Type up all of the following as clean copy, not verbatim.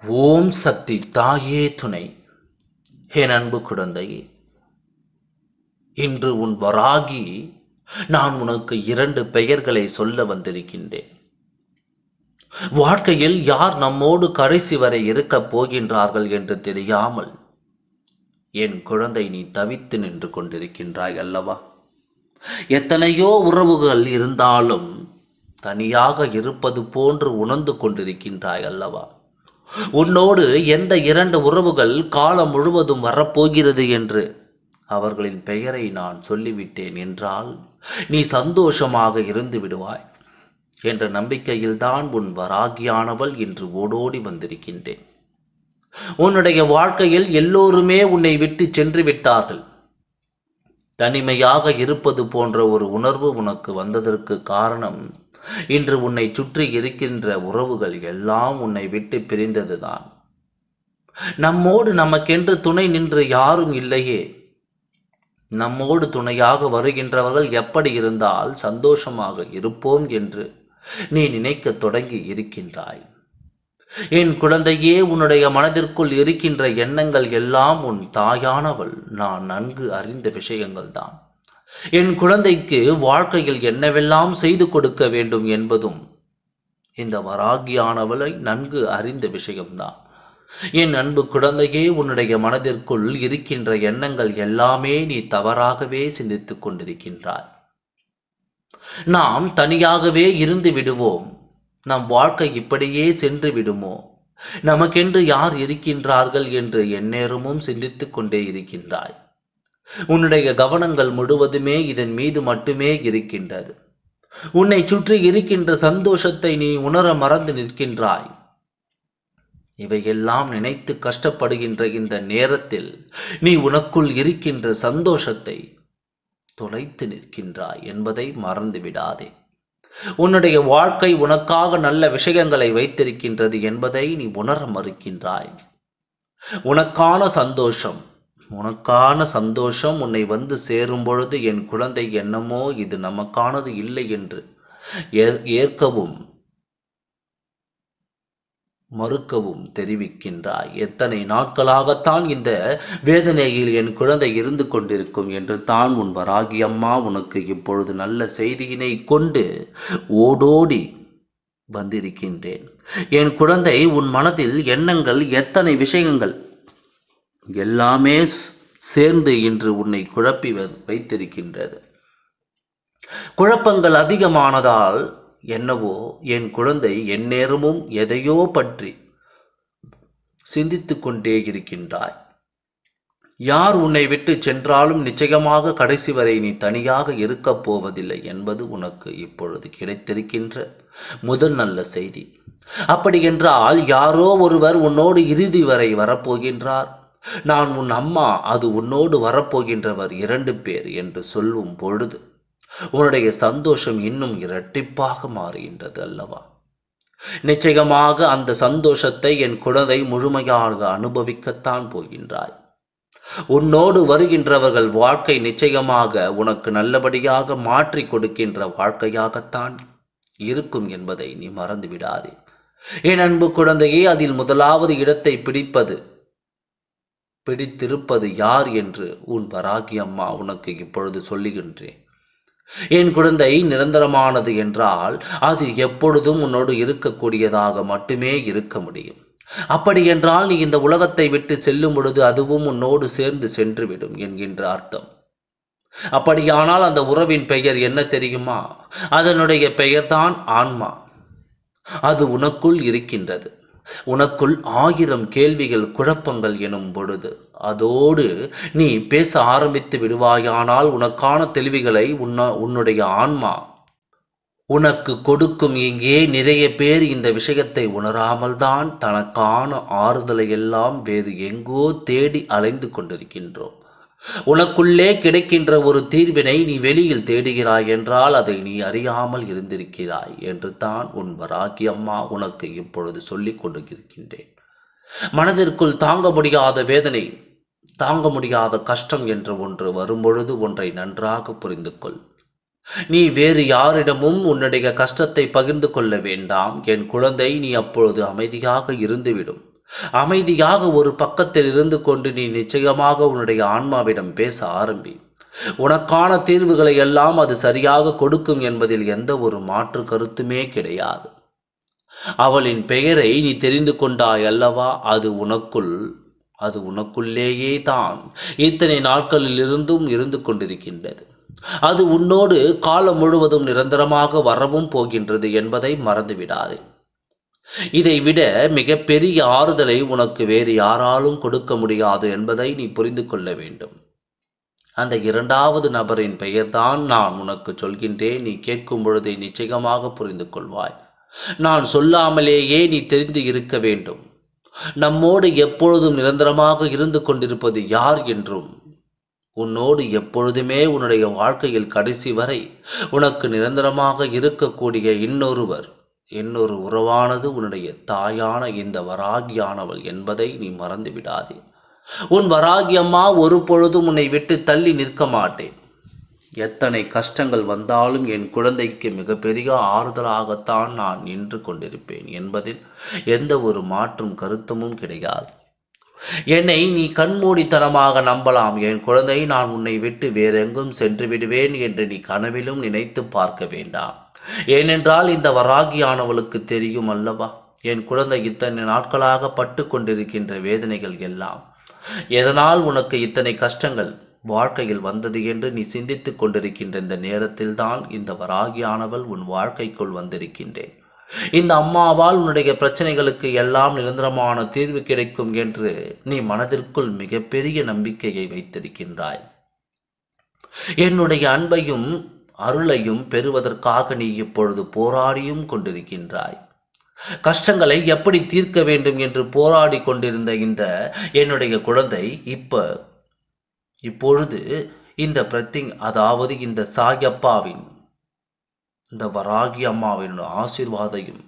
ஓம் சக்தி தாயே துணை. என் அன்பு குழந்தையே, இன்று உன் வராகி நான் உனக்கு 2 பெயர்களை சொல்ல வந்திருக்கின்றேன். வாழ்க்கையில் யார் நம்மோடு கடைசி வரை இருக்கப் போகின்றார்கள் என்று தெரியாமல் என் குழந்தை நீ தவித்து நின்று கொண்டிருக்கின்றாய் அல்லவா? எத்தனையோ உறவுகள் இருந்தாலும் தனியாக இருப்பது போன்று உணர்ந்து கொண்டிருக்கின்றாய் அல்லவா? உன்னோடு எந்த 2 உறவுகள் காலம் முழுவதும் வரப்போகிறது என்று அவர்களின் பெயரை நான் சொல்லிவிட்டேன் என்றால் நீ சந்தோஷமாக இருந்து விடுவாய் என்ற நம்பிக்கையில்தான் உன் வராகியானவள் இன்று ஓடோடி வந்திருக்கின்றேன். உன்னுடைய வாழ்க்கையில் எல்லோருமே உன்னை விட்டு சென்று விட்டார்கள். தனிமையாக இருப்பது போன்ற ஒரு உணர்வு உனக்கு வந்ததற்கு காரணம், இன்று உன்னை சுற்றி இருக்கின்ற உறவுகள் எல்லாம் உன்னை விட்டு பிரிந்ததுதான். நம்மோடு நமக்கென்று துணை நின்று யாரும் இல்லையே. நம்மோடு துணையாக வருகின்றவர்கள் எப்படி இருந்தால் சந்தோஷமாக இருப்போம் என்று நீ நினைக்க தொடங்கி இருக்கின்றாய். என் குழந்தையே, உன்னுடைய மனதிற்குள் இருக்கின்ற எண்ணங்கள் எல்லாம் உன் தாயானவள் நான் நன்கு அறிந்த விஷயங்கள் தான். என் குழந்தைக்கு வாழ்க்கையில் என்னவெல்லாம் செய்து கொடுக்க வேண்டும் என்பதும் இந்த வராகியானவளை நன்கு அறிந்த விஷயம்தான். என் அன்பு குழந்தையே, உன்னுடைய மனதிற்குள் இருக்கின்ற எண்ணங்கள் எல்லாமே நீ தவறாகவே சிந்தித்துக் கொண்டிருக்கின்றாய். நாம் தனியாகவே இருந்து விடுவோம், நம் வாழ்க்கை இப்படியே சென்று விடுமோ, நமக்கென்று யார் இருக்கின்றார்கள் என்று எந்நேரமும் சிந்தித்துக் கொண்டே இருக்கின்றாய். உன்னுடைய கவனங்கள் முழுவதுமே இதன் மீது மட்டுமே இருக்கின்றது. உன்னை சுற்றி இருக்கின்ற சந்தோஷத்தை நீ உணர மறந்து நிற்கின்றாய். இவையெல்லாம் நினைத்து கஷ்டப்படுகின்ற இந்த நேரத்தில் நீ உனக்குள் இருக்கின்ற சந்தோஷத்தை தொலைத்து நிற்கின்றாய் என்பதை மறந்து விடாதே. உன்னுடைய வாழ்க்கை உனக்காக நல்ல விஷயங்களை வைத்திருக்கின்றது என்பதை நீ உணர மறுக்கின்றாய். உனக்கான சந்தோஷம் உன்னை வந்து சேரும் பொழுது என் குழந்தை என்னமோ இது நமக்கானது இல்லை என்று ஏற்கவும் மறுக்கவும் தெரிவிக்கின்றாய். எத்தனை நாட்களாகத்தான் இந்த வேதனையில் என் குழந்தை இருந்து கொண்டிருக்கும் என்று தான் உன் வராகி அம்மா உனக்கு இப்பொழுது நல்ல செய்தியினை கொண்டு ஓடோடி வந்திருக்கின்றேன். என் குழந்தை, உன் மனதில் எண்ணங்கள் எத்தனை விஷயங்கள் எல்லாமே சேர்ந்து இன்று உன்னை குழப்பி வைத்திருக்கின்றது. குழப்பங்கள் அதிகமானதால் என்னவோ என் குழந்தை எந்நேரமும் எதையோ பற்றி சிந்தித்து கொண்டே இருக்கின்றாய். யார் உன்னை விட்டு சென்றாலும் நிச்சயமாக கடைசி வரை நீ தனியாக இருக்கப் போவதில்லை என்பது உனக்கு இப்பொழுது கிடைத்திருக்கின்ற முதல் நல்ல செய்தி. அப்படி என்றால் யாரோ ஒருவர் உன்னோடு இறுதி வரை வரப்போகின்றார், நான் உன் அம்மா, அது உன்னோடு வரப்போகின்றவர் 2 பேர் என்று சொல்லும் பொழுது உன்னுடைய சந்தோஷம் இன்னும் இரட்டிப்பாக மாறுகின்றது அல்லவா? நிச்சயமாக அந்த சந்தோஷத்தை என் குழந்தை முழுமையாக அனுபவிக்கத்தான் போகின்றாய். உன்னோடு வருகின்றவர்கள் வாழ்க்கை நிச்சயமாக உனக்கு நல்லபடியாக மாற்றி கொடுக்கின்ற வாழ்க்கையாகத்தான் இருக்கும் என்பதை நீ மறந்து விடாதே. என் அன்பு குழந்தையே, அதில் முதலாவது இடத்தை பிடித்திருப்பது யார் என்று உன் வராகி அம்மா உனக்கு இப்பொழுது சொல்லுகின்றேன். என் குழந்தை, நிரந்தரமானது என்றால் அது எப்பொழுதும் உன்னோடு இருக்கக்கூடியதாக மட்டுமே இருக்க முடியும். அப்படி என்றால் நீ இந்த உலகத்தை விட்டு செல்லும் பொழுது அதுவும் உன்னோடு சேர்ந்து சென்றுவிடும் என்கின்ற அர்த்தம். அப்படியானால் அந்த உறவின் பெயர் என்ன தெரியுமா? அதனுடைய பெயர்தான் ஆன்மா. அது உனக்குள் இருக்கின்றது. உனக்குள் 1000 கேள்விகள், குழப்பங்கள் எனும் பொழுது அதோடு நீ பேச ஆரம்பித்து விடுவாயானால் உனக்கான தெளிவுகளை உன்னுடைய ஆன்மா உனக்கு கொடுக்கும். இங்கே நிறைய பேர் இந்த விஷயத்தை உணராமல் தான் தனக்கான ஆறுதலை எல்லாம் வேறு எங்கோ தேடி அலைந்து கொண்டிருக்கின்றோம். உனக்குள்ளே கிடைக்கின்ற ஒரு தீர்வினை நீ வெளியில் தேடுகிறாய் என்றால் அதை நீ அறியாமல் இருந்திருக்கிறாய் என்று தான் உன் வராகி அம்மா உனக்கு இப்பொழுது சொல்லிக் கொண்டிருக்கின்றேன். மனதிற்குள் தாங்க முடியாத வேதனை, தாங்க முடியாத கஷ்டம் என்று ஒன்று வரும்பொழுது ஒன்றை நன்றாக புரிந்து கொள். நீ வேறு யாரிடமும் உன்னுடைய கஷ்டத்தை பகிர்ந்து கொள்ள வேண்டாம் என் குழந்தை. நீ அப்பொழுது அமைதியாக இருந்துவிடும். அமைதியாக ஒரு பக்கத்தில் இருந்து கொண்டு நீ நிச்சயமாக உன்னுடைய ஆன்மாவிடம் பேச ஆரம்பி. உனக்கான தீர்வுகளை எல்லாம் அது சரியாக கொடுக்கும் என்பதில் எந்த ஒரு மாற்று கருத்துமே கிடையாது. அவளின் பெயரை நீ தெரிந்து கொண்டாய் அல்லவா? அது உனக்குள்ளேயே தான் இத்தனை நாட்களில் இருந்தும் இருந்து கொண்டிருக்கின்றது. அது உன்னோடு காலம் முழுவதும் நிரந்தரமாக வரவும் போகின்றது என்பதை மறந்துவிடாதே. இதை விட மிகப்பெரிய ஆறுதலை உனக்கு வேறு யாராலும் கொடுக்க முடியாது என்பதை நீ புரிந்து கொள்ள வேண்டும். அந்த இரண்டாவது நபரின் பெயர்தான் நான் உனக்கு சொல்கின்றேன். நீ கேட்கும் பொழுதே நிச்சயமாக புரிந்து கொள்வாய். நான் சொல்லாமலேயே நீ தெரிந்து இருக்க வேண்டும். நம்மோடு எப்பொழுதும் நிரந்தரமாக இருந்து கொண்டிருப்பது யார் என்றும், உன்னோடு எப்பொழுதுமே உன்னுடைய வாழ்க்கையில் கடைசி வரை உனக்கு நிரந்தரமாக இருக்கக்கூடிய இன்னொரு உறவானது உன்னுடைய தாயான இந்த வராகியானவள் என்பதை நீ மறந்து விடாதே. உன் வராகி அம்மா ஒரு பொழுதும் உன்னை விட்டு தள்ளி நிற்க மாட்டேன். எத்தனை கஷ்டங்கள் வந்தாலும் என் குழந்தைக்கு மிகப்பெரிய ஆறுதலாகத்தான் நான் நின்று கொண்டிருப்பேன் என்பதில் எந்த ஒரு மாற்றும் கருத்துமும் கிடையாது. என்னை நீ கண்மூடித்தனமாக நம்பலாம். என் குழந்தை, நான் உன்னை விட்டு வேறெங்கும் சென்று விடுவேன் என்று நீ கனவிலும் நினைத்து பார்க்க வேண்டாம். ஏனென்றால் இந்த வராகியானவளுக்கு தெரியும் அல்லவா, என் குழந்தை இத்தனை நாட்களாக பட்டு கொண்டிருக்கின்ற வேதனைகள் எல்லாம் எதனால் உனக்கு இத்தனை கஷ்டங்கள் வாழ்க்கையில் வந்தது என்று நீ சிந்தித்துக் கொண்டிருக்கின்ற இந்த நேரத்தில் தான் இந்த வராகியானவள் உன் வாழ்க்கைக்குள் வந்திருக்கின்றேன். இந்த அம்மாவால் உன்னுடைய பிரச்சனைகளுக்கு எல்லாம் நிரந்தரமான தீர்வு கிடைக்கும் என்று நீ மனதிற்குள் மிகப்பெரிய நம்பிக்கையை வைத்திருக்கின்றாய். என்னுடைய அன்பையும் அருளையும் பெறுவதற்காக நீ இப்பொழுது போராடியும் கொண்டிருக்கின்றாய். கஷ்டங்களை எப்படி தீர்க்க வேண்டும் என்று போராடி கொண்டிருந்த இந்த என்னுடைய குழந்தை இப்பொழுது இந்த அதாவது இந்த சாயப்பாவின், இந்த வராகி அம்மாவின் ஆசீர்வாதையும்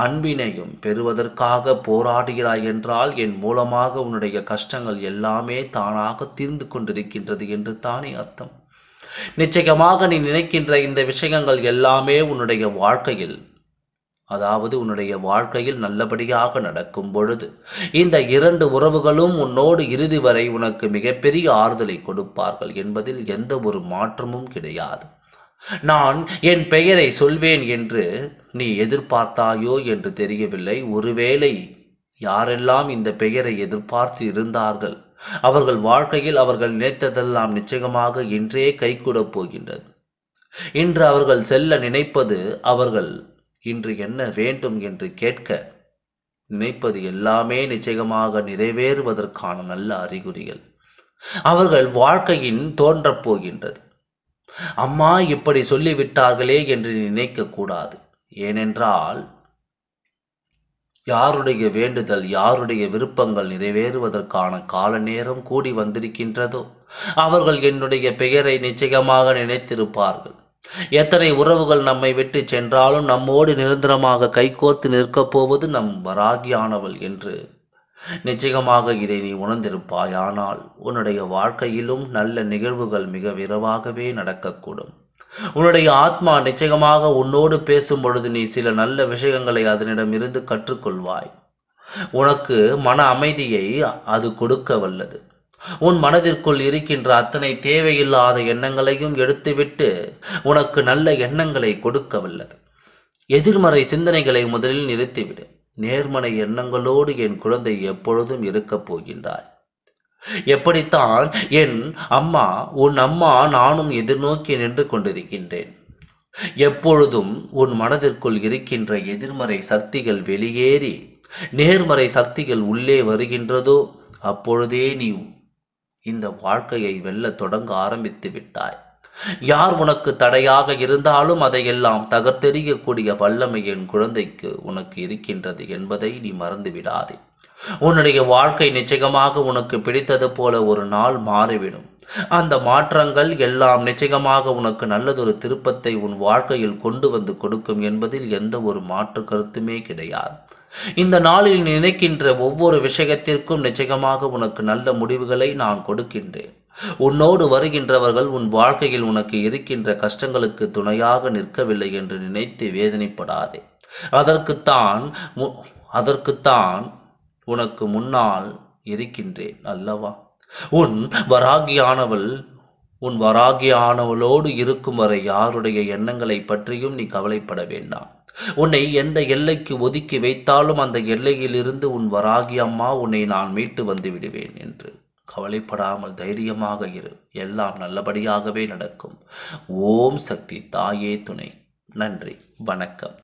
அன்பினையும் பெறுவதற்காக போராடுகிறாய் என்றால் என் மூலமாக உன்னுடைய கஷ்டங்கள் எல்லாமே தானாக தீர்ந்து கொண்டிருக்கின்றது என்று தானே அர்த்தம். நிச்சயமாக நீ நினைக்கின்ற இந்த விஷயங்கள் எல்லாமே உன்னுடைய வாழ்க்கையில் நல்லபடியாக நடக்கும் பொழுது இந்த இரண்டு உறவுகளும் உன்னோடு இறுதி வரை உனக்கு மிகப்பெரிய ஆறுதலை கொடுப்பார்கள் என்பதில் எந்த ஒரு மாற்றமும் கிடையாது. நான் என் பெயரை சொல்வேன் என்று நீ எதிர்பார்த்தாயோ என்று தெரியவில்லை. ஒருவேளை யாரெல்லாம் இந்த பெயரை எதிர்பார்த்து இருந்தார்கள் அவர்கள் வாழ்க்கையில் அவர்கள் நினைத்ததெல்லாம் நிச்சயமாக இன்றே கைகூடப் போகின்றது. இன்று அவர்கள் செல்ல நினைப்பது, அவர்கள் இன்று என்ன வேண்டும் என்று கேட்க நினைப்பது எல்லாமே நிச்சயமாக நிறைவேறுவதற்கான நல்ல அறிகுறிகள் அவர்கள் வாழ்க்கையின் தோன்றப் போகின்றது. அம்மா இப்படி சொல்லிவிட்டார்களே என்று நினைக்க கூடாது. ஏனென்றால் யாருடைய வேண்டுதல், யாருடைய விருப்பங்கள் நிறைவேறுவதற்கான கால நேரம் கூடி வந்திருக்கின்றதோ அவர்கள் என்னுடைய பெயரை நிச்சயமாக நினைத்திருப்பார்கள். எத்தனை உறவுகள் நம்மை விட்டு சென்றாலும் நம்மோடு நிரந்தரமாக கைகோர்த்து நிற்கப் போவது நம் வராகியானவள் என்று நிச்சயமாக இதை நீ உணர்ந்திருப்பாய். ஆனால் உன்னுடைய வாழ்க்கையிலும் நல்ல நிகழ்வுகள் மிக விரைவாகவே நடக்கக்கூடும். உன்னுடைய ஆத்மா நிச்சயமாக உன்னோடு பேசும் பொழுது நீ சில நல்ல விஷயங்களை அதனிடமிருந்து கற்றுக்கொள்வாய். உனக்கு மன அமைதியை அது கொடுக்க வல்லது. உன் மனதிற்குள் இருக்கின்ற அத்தனை தேவையில்லாத எண்ணங்களையும் எடுத்துவிட்டு உனக்கு நல்ல எண்ணங்களை கொடுக்க வல்லது. எதிர்மறை சிந்தனைகளை முதலில் நிறுத்திவிடு. நேர்மறை எண்ணங்களோடு என் குழந்தை எப்பொழுதும் இருக்கப் போகின்றாய். எப்படித்தான் உன் அம்மா நானும் எதிர்நோக்கி நின்று கொண்டிருக்கின்றேன். எப்பொழுதும் உன் மனதிற்குள் இருக்கின்ற எதிர்மறை சக்திகள் வெளியேறி நேர்மறை சக்திகள் உள்ளே வருகின்றதோ அப்பொழுதே நீ இந்த வாழ்க்கையை வெல்ல தொடங்க ஆரம்பித்து விட்டாய். யார் உனக்கு தடையாக இருந்தாலும் அதையெல்லாம் தகர்த்தெறியக்கூடிய வல்லமை என் குழந்தைக்கு உனக்கு இருக்கின்றது என்பதை நீ மறந்து விடாதே. உன்னுடைய வாழ்க்கை நிச்சயமாக உனக்கு பிடித்தது போல ஒரு நாள் மாறிவிடும். அந்த மாற்றங்கள் எல்லாம் நிச்சயமாக உனக்கு நல்லதொரு திருப்பத்தை உன் வாழ்க்கையில் கொண்டு வந்து கொடுக்கும் என்பதில் எந்த ஒரு மாற்று கருத்துமே கிடையாது. இந்த நாளில் நினைக்கின்ற ஒவ்வொரு விஷயத்திற்கும் நிச்சயமாக உனக்கு நல்ல முடிவுகளை நான் கொடுக்கின்றேன். உன்னோடு வருகின்றவர்கள் உன் வாழ்க்கையில் உனக்கு இருக்கின்ற கஷ்டங்களுக்கு துணையாக நிற்கவில்லை என்று நினைத்து வேதனைப்படாதே. அதற்குத்தான் உனக்கு முன்னால் இருக்கின்றேன் அல்லவா? உன் வராகியானவள் உன் வராகியானவளோடு இருக்கும் வரை யாருடைய எண்ணங்களை பற்றியும் நீ கவலைப்பட வேண்டாம். உன்னை எந்த எல்லைக்கு ஒதுக்கி வைத்தாலும் அந்த எல்லையிலிருந்து உன் வராகி அம்மா உன்னை நான் மீட்டு வந்து விடுவேன் என்று கவலைப்படாமல் தைரியமாக இரு. எல்லாம் நல்லபடியாகவே நடக்கும். ஓம் சக்தி தாயே துணை. நன்றி, வணக்கம்.